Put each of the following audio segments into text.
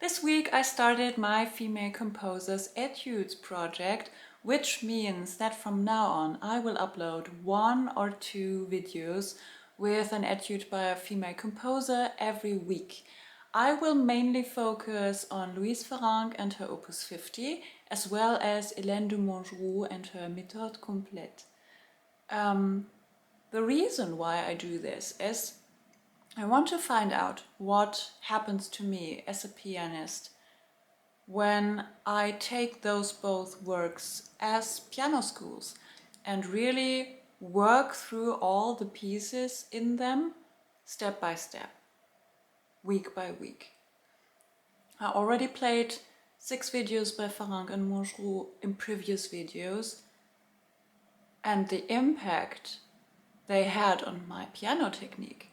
This week I started my Female Composers Etudes project, which means that from now on I will upload 1 or 2 videos with an etude by a female composer every week. I will mainly focus on Louise Farrenc and her Opus 50, as well as Hélène de Montgeroux and her Méthode complète. The reason why I do this is I want to find out what happens to me as a pianist when I take those both works as piano schools and really work through all the pieces in them step by step, week by week. I already played 6 videos by Farrenc and Montgeroux in previous videos, and the impact they had on my piano technique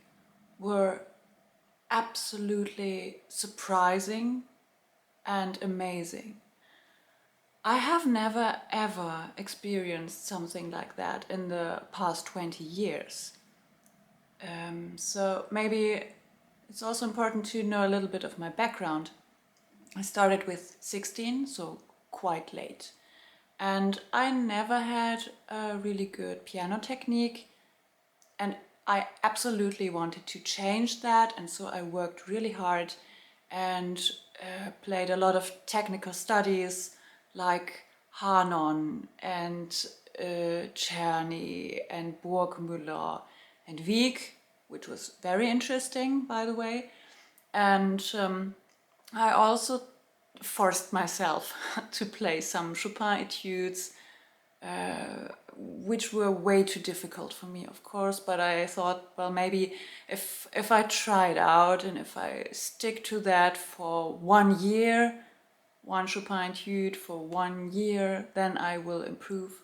were absolutely surprising and amazing. I have never ever experienced something like that in the past 20 years. So maybe it's also important to know a little bit of my background. I started with 16, so quite late. And I never had a really good piano technique, and I absolutely wanted to change that, and so I worked really hard and played a lot of technical studies like Hanon and Czerny and Burgmüller and Wieck, which was very interesting, by the way. And I also forced myself to play some Chopin etudes, which were way too difficult for me, of course, but I thought, well, maybe if I try it out and if I stick to that for 1 year, one Chopin etude for 1 year, then I will improve.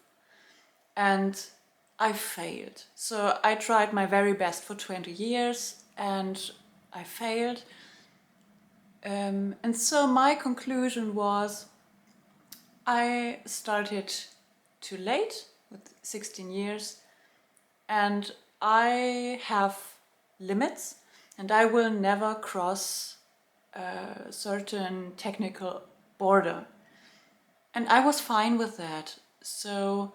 And I failed. So I tried my very best for 20 years and I failed. And so my conclusion was I started too late with 16 years and I have limits and I will never cross a certain technical border. And I was fine with that. So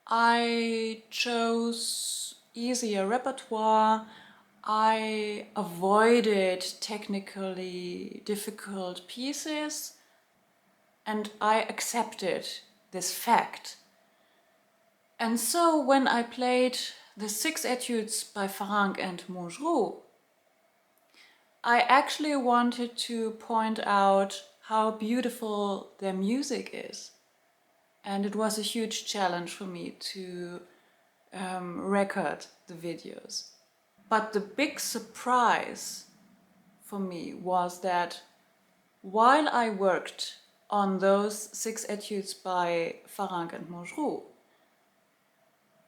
I chose easier repertoire. I avoided technically difficult pieces and I accepted this fact. And so when I played the 6 etudes by Farrenc and Montgeroux, I actually wanted to point out how beautiful their music is. And it was a huge challenge for me to record the videos. But the big surprise for me was that while I worked on those 6 etudes by Farrenc and Montgeroux,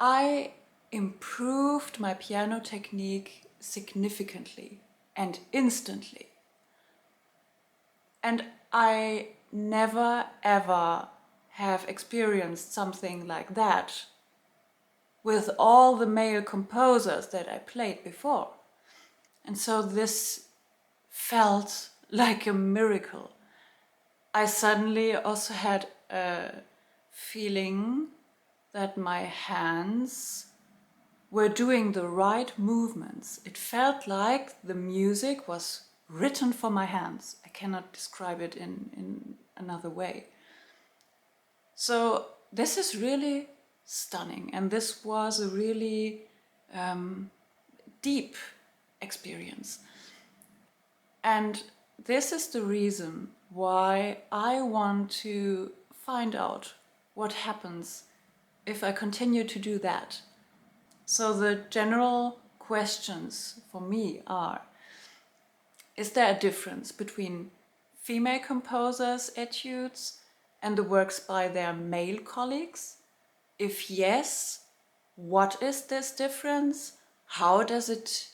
I improved my piano technique significantly and instantly. And I never ever have experienced something like that with all the male composers that I played before. And so this felt like a miracle. I suddenly also had a feeling that my hands were doing the right movements. It felt like the music was written for my hands. I cannot describe it in another way. So this is really stunning, and this was a really deep experience. And this is the reason why I want to find out what happens if I continue to do that. So the general questions for me are, is there a difference between female composers' etudes and the works by their male colleagues? If yes, what is this difference? How does it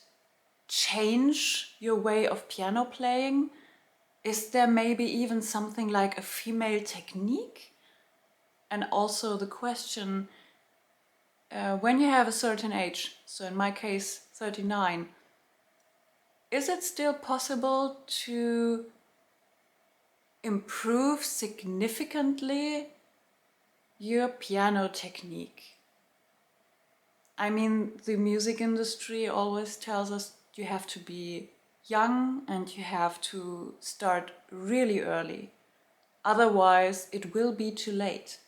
change your way of piano playing? Is there maybe even something like a female technique? And also the question, when you have a certain age, so in my case 39, is it still possible to improve significantly your piano technique. I mean, the music industry always tells us you have to be young and you have to start really early. Otherwise, it will be too late.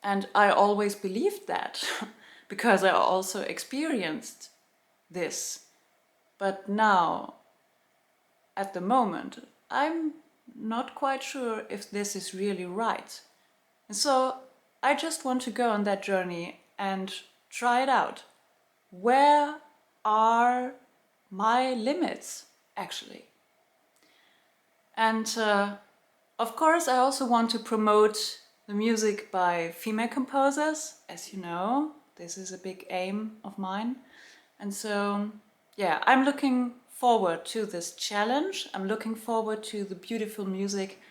And I always believed that because I also experienced this. But now, at the moment, I'm not quite sure if this is really right. And so I just want to go on that journey and try it out. Where are my limits, actually? And of course, I also want to promote the music by female composers. As you know, this is a big aim of mine. And so, yeah, I'm looking forward to this challenge. I'm looking forward to the beautiful music,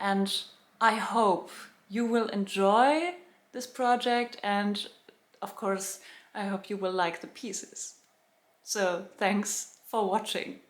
and I hope you will enjoy this project, and of course, I hope you will like the pieces. So, thanks for watching.